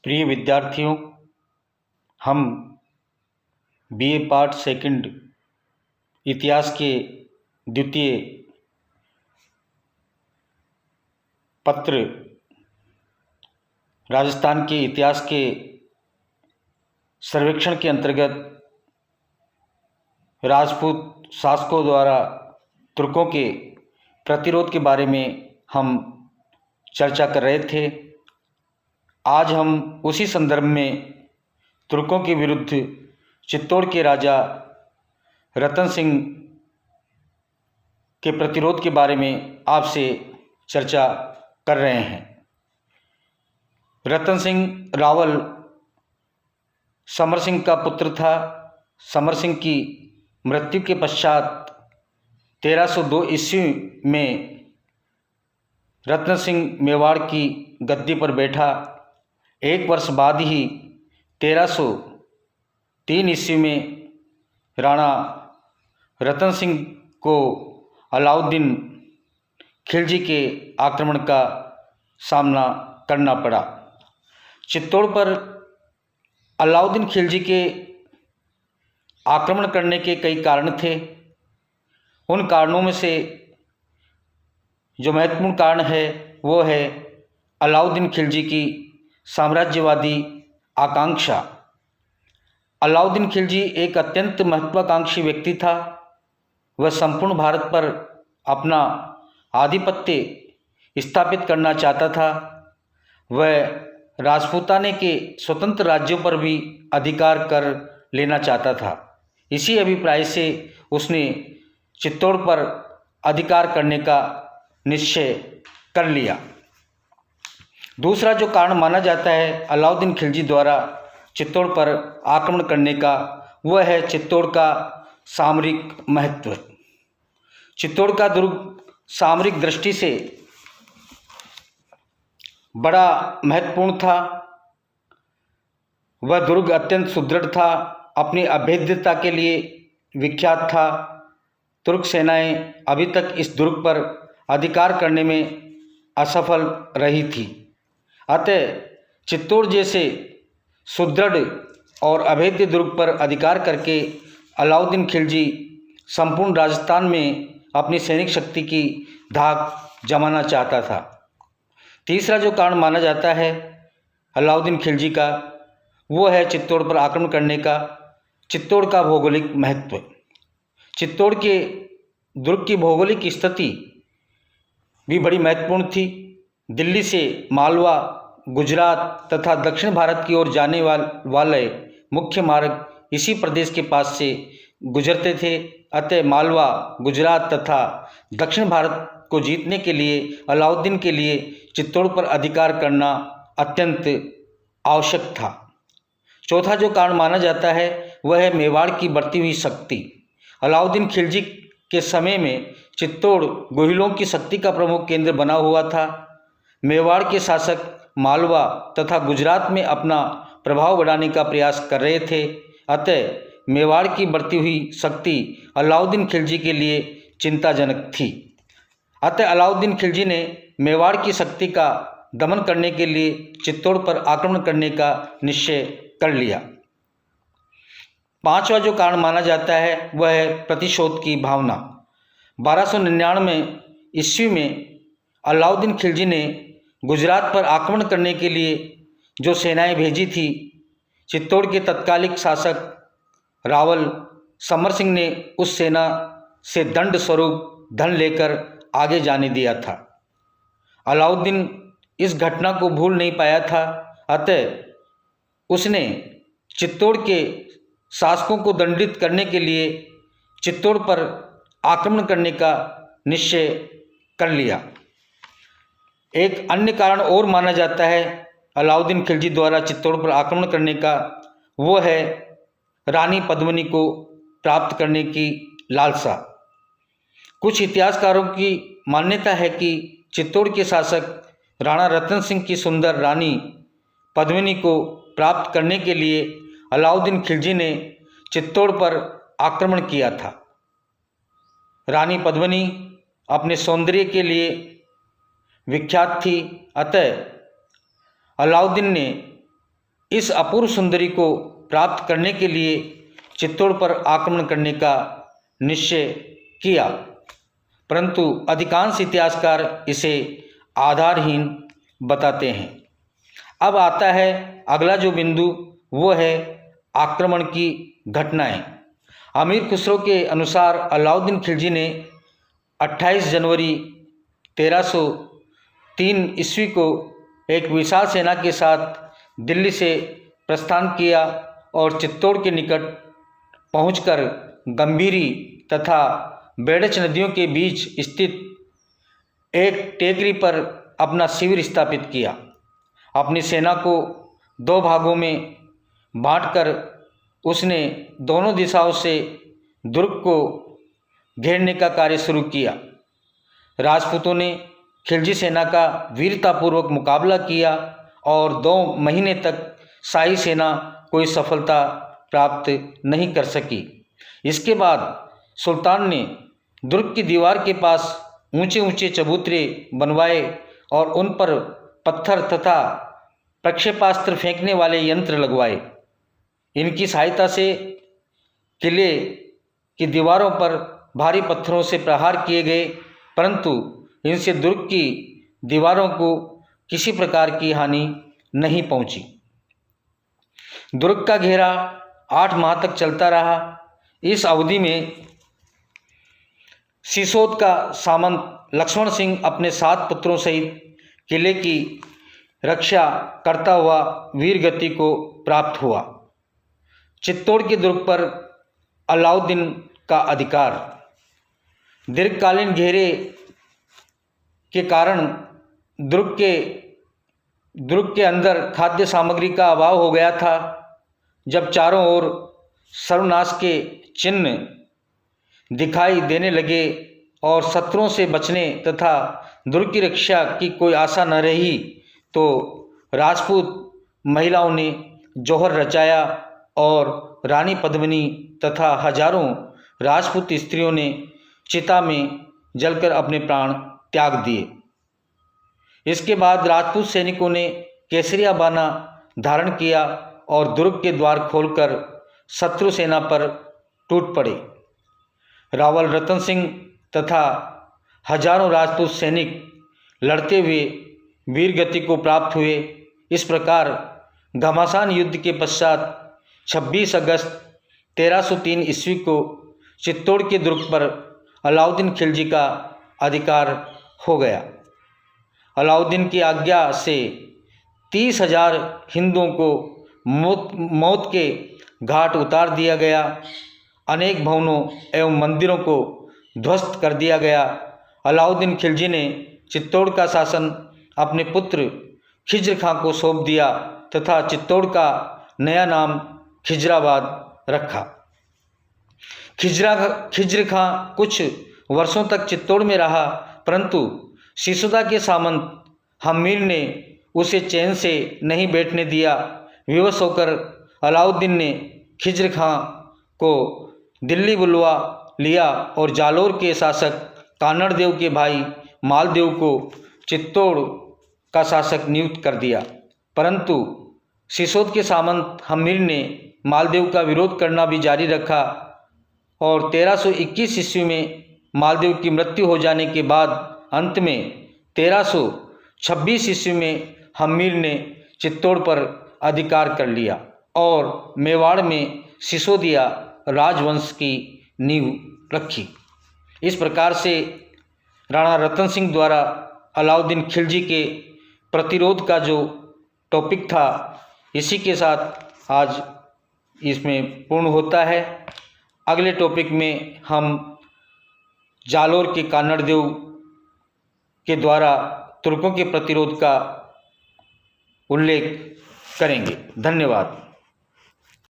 प्रिय विद्यार्थियों, हम बीए पार्ट सेकंड इतिहास के द्वितीय पत्र राजस्थान के इतिहास के सर्वेक्षण के अंतर्गत राजपूत शासकों द्वारा तुर्कों के प्रतिरोध के बारे में हम चर्चा कर रहे थे। आज हम उसी संदर्भ में तुर्कों के विरुद्ध चित्तौड़ के राजा रतन सिंह के प्रतिरोध के बारे में आपसे चर्चा कर रहे हैं। रतन सिंह रावल समर सिंह का पुत्र था। समर सिंह की मृत्यु के पश्चात 1302 ईस्वी में रतन सिंह मेवाड़ की गद्दी पर बैठा। एक वर्ष बाद ही 1303 ईस्वी में राणा रतन सिंह को अलाउद्दीन खिलजी के आक्रमण का सामना करना पड़ा। चित्तौड़ पर अलाउद्दीन खिलजी के आक्रमण करने के कई कारण थे। उन कारणों में से जो महत्वपूर्ण कारण है वो है अलाउद्दीन खिलजी की साम्राज्यवादी आकांक्षा। अलाउद्दीन खिलजी एक अत्यंत महत्वाकांक्षी व्यक्ति था। वह संपूर्ण भारत पर अपना आधिपत्य स्थापित करना चाहता था। वह राजपूताने के स्वतंत्र राज्यों पर भी अधिकार कर लेना चाहता था। इसी अभिप्राय से उसने चित्तौड़ पर अधिकार करने का निश्चय कर लिया। दूसरा जो कारण माना जाता है अलाउद्दीन खिलजी द्वारा चित्तौड़ पर आक्रमण करने का, वह है चित्तौड़ का सामरिक महत्व। चित्तौड़ का दुर्ग सामरिक दृष्टि से बड़ा महत्वपूर्ण था। वह दुर्ग अत्यंत सुदृढ़ था, अपनी अभेद्यता के लिए विख्यात था। तुर्क सेनाएं अभी तक इस दुर्ग पर अधिकार करने में असफल रही थी। अतः चित्तौड़ जैसे सुदृढ़ और अभेद्य दुर्ग पर अधिकार करके अलाउद्दीन खिलजी संपूर्ण राजस्थान में अपनी सैनिक शक्ति की धाक जमाना चाहता था। तीसरा जो कारण माना जाता है अलाउद्दीन खिलजी का, वो है चित्तौड़ पर आक्रमण करने का चित्तौड़ का भौगोलिक महत्व। चित्तौड़ के दुर्ग की भौगोलिक स्थिति भी बड़ी महत्वपूर्ण थी। दिल्ली से मालवा, गुजरात तथा दक्षिण भारत की ओर जाने वाले मुख्य मार्ग इसी प्रदेश के पास से गुजरते थे। अतः मालवा, गुजरात तथा दक्षिण भारत को जीतने के लिए अलाउद्दीन के लिए चित्तौड़ पर अधिकार करना अत्यंत आवश्यक था। चौथा जो कारण माना जाता है वह है मेवाड़ की बढ़ती हुई शक्ति। अलाउद्दीन खिलजी के समय में चित्तौड़ गोहिलों की शक्ति का प्रमुख केंद्र बना हुआ था। मेवाड़ के शासक मालवा तथा गुजरात में अपना प्रभाव बढ़ाने का प्रयास कर रहे थे। अतः मेवाड़ की बढ़ती हुई शक्ति अलाउद्दीन खिलजी के लिए चिंताजनक थी। अतः अलाउद्दीन खिलजी ने मेवाड़ की शक्ति का दमन करने के लिए चित्तौड़ पर आक्रमण करने का निश्चय कर लिया। पांचवा जो कारण माना जाता है वह है प्रतिशोध की भावना। 1299 ईस्वी में अलाउद्दीन खिलजी ने गुजरात पर आक्रमण करने के लिए जो सेनाएं भेजी थी, चित्तौड़ के तत्कालिक शासक रावल समर सिंह ने उस सेना से दंड स्वरूप धन लेकर आगे जाने दिया था। अलाउद्दीन इस घटना को भूल नहीं पाया था। अतः उसने चित्तौड़ के शासकों को दंडित करने के लिए चित्तौड़ पर आक्रमण करने का निश्चय कर लिया। एक अन्य कारण और माना जाता है अलाउद्दीन खिलजी द्वारा चित्तौड़ पर आक्रमण करने का, वो है रानी पद्मिनी को प्राप्त करने की लालसा। कुछ इतिहासकारों की मान्यता है कि चित्तौड़ के शासक राणा रतन सिंह की सुंदर रानी पद्मिनी को प्राप्त करने के लिए अलाउद्दीन खिलजी ने चित्तौड़ पर आक्रमण किया था। रानी पद्मिनी अपने सौंदर्य के लिए विख्यात थी। अतः अलाउद्दीन ने इस अपूर्व सुंदरी को प्राप्त करने के लिए चित्तौड़ पर आक्रमण करने का निश्चय किया, परंतु अधिकांश इतिहासकार इसे आधारहीन बताते हैं। अब आता है अगला जो बिंदु, वो है आक्रमण की घटनाएं। अमीर खुसरो के अनुसार अलाउद्दीन खिलजी ने 28 जनवरी 1303 ईस्वी को एक विशाल सेना के साथ दिल्ली से प्रस्थान किया और चित्तौड़ के निकट पहुंचकर गंभीरी तथा बेड़च नदियों के बीच स्थित एक टेकरी पर अपना शिविर स्थापित किया। अपनी सेना को 2 भागों में बांटकर उसने दोनों दिशाओं से दुर्ग को घेरने का कार्य शुरू किया। राजपूतों ने खिलजी सेना का वीरतापूर्वक मुकाबला किया और 2 महीने तक शाही सेना कोई सफलता प्राप्त नहीं कर सकी। इसके बाद सुल्तान ने दुर्ग की दीवार के पास ऊंचे ऊंचे चबूतरे बनवाए और उन पर पत्थर तथा प्रक्षेपास्त्र फेंकने वाले यंत्र लगवाए। इनकी सहायता से किले की दीवारों पर भारी पत्थरों से प्रहार किए गए, परंतु इनसे दुर्ग की दीवारों को किसी प्रकार की हानि नहीं पहुंची। दुर्ग का घेरा 8 माह तक चलता रहा। इस अवधि में सिसोद का सामंत लक्ष्मण सिंह अपने 7 पुत्रों सहित किले की रक्षा करता हुआ वीर गति को प्राप्त हुआ। चित्तौड़ के दुर्ग पर अलाउद्दीन का अधिकार। दीर्घकालीन घेरे के कारण दुर्ग के अंदर खाद्य सामग्री का अभाव हो गया था। जब चारों ओर सर्वनाश के चिन्ह दिखाई देने लगे और शत्रुओं से बचने तथा दुर्ग की रक्षा की कोई आशा न रही, तो राजपूत महिलाओं ने जौहर रचाया और रानी पद्मिनी तथा हजारों राजपूत स्त्रियों ने चिता में जलकर अपने प्राण त्याग दिए। इसके बाद राजपूत सैनिकों ने केसरिया बाना धारण किया और दुर्ग के द्वार खोलकर शत्रु सेना पर टूट पड़े। रावल रतन सिंह तथा हजारों राजपूत सैनिक लड़ते हुए वीरगति को प्राप्त हुए। इस प्रकार घमासान युद्ध के पश्चात 26 अगस्त 1303 ईस्वी को चित्तौड़ के दुर्ग पर अलाउद्दीन खिलजी का अधिकार हो गया। अलाउद्दीन की आज्ञा से 30,000 हिंदुओं को मौत के घाट उतार दिया गया। अनेक भवनों एवं मंदिरों को ध्वस्त कर दिया गया। अलाउद्दीन खिलजी ने चित्तौड़ का शासन अपने पुत्र खिज्र खां को सौंप दिया तथा चित्तौड़ का नया नाम खिजराबाद रखा। खिज्र खां कुछ वर्षों तक चित्तौड़ में रहा, परंतु सिसोदा के सामंत हम्मीर ने उसे चैन से नहीं बैठने दिया। विवश होकर अलाउद्दीन ने खिज्र खां को दिल्ली बुलवा लिया और जालोर के शासक कानड़ देव के भाई मालदेव को चित्तौड़ का शासक नियुक्त कर दिया। परंतु सिसोद के सामंत हम्मीर ने मालदेव का विरोध करना भी जारी रखा और 1321 ईस्वी में मालदेव की मृत्यु हो जाने के बाद अंत में 1326 ईस्वी में हम्मीर ने चित्तौड़ पर अधिकार कर लिया और मेवाड़ में सिसोदिया राजवंश की नींव रखी। इस प्रकार से राणा रतन सिंह द्वारा अलाउद्दीन खिलजी के प्रतिरोध का जो टॉपिक था, इसी के साथ आज इसमें पूर्ण होता है। अगले टॉपिक में हम जालोर के कानड़ देव के द्वारा तुर्कों के प्रतिरोध का उल्लेख करेंगे। धन्यवाद।